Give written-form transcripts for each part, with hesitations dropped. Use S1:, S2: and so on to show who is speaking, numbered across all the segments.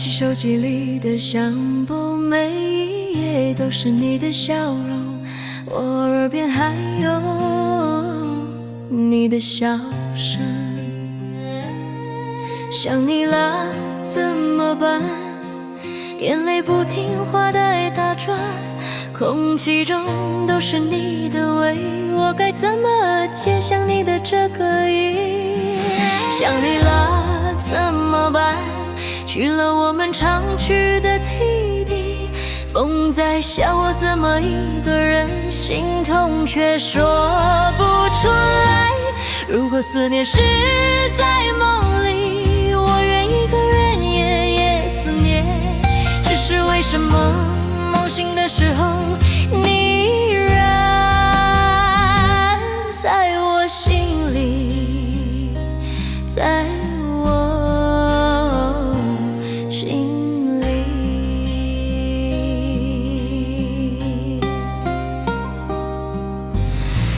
S1: 起手机里的相簿，每一页都是你的笑容，我耳边还有你的笑声。想你了怎么办？眼泪不听话地打转，空气中都是你的味，我该怎么接想你的这个音？想你了怎么办？去了我们常去的TD，风在笑我怎么一个人，心痛却说不出来。如果思念是在梦里，我愿一个人夜夜思念，只是为什么梦醒的时候，你依然在我心里，在我心里。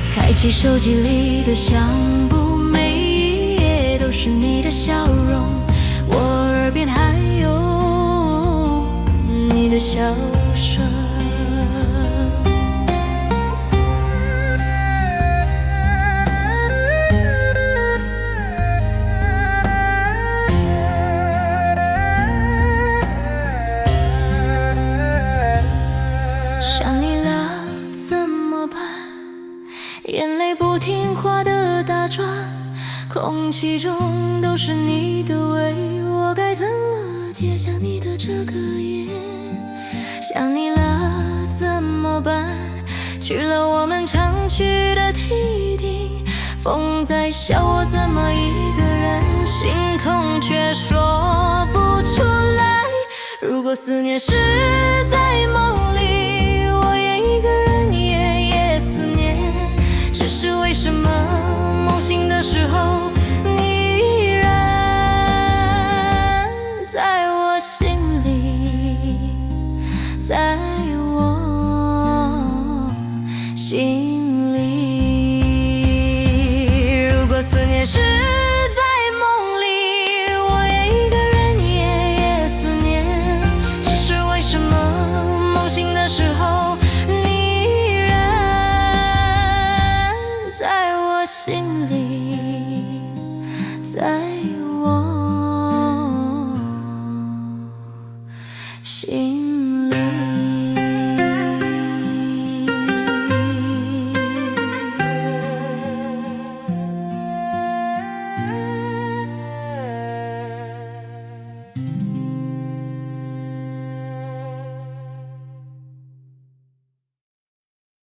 S1: 开启手机里的相簿，每一页都是你的笑容，我耳边还有你的笑声。想你了怎么办？眼泪不听话的打转，空气中都是你的味，我该怎么接下你的这个言？想你了怎么办？去了我们常去的TD，风在笑我怎么一个人，心痛却说不出来。如果思念是在梦里，我愿一个人夜夜思念，只是为什么梦醒的时候，你依然在我心里，在我心里。如果思念是在梦里，我愿一个人夜夜思念，只是为什么梦醒的时候，你依然在我心里，在我心里。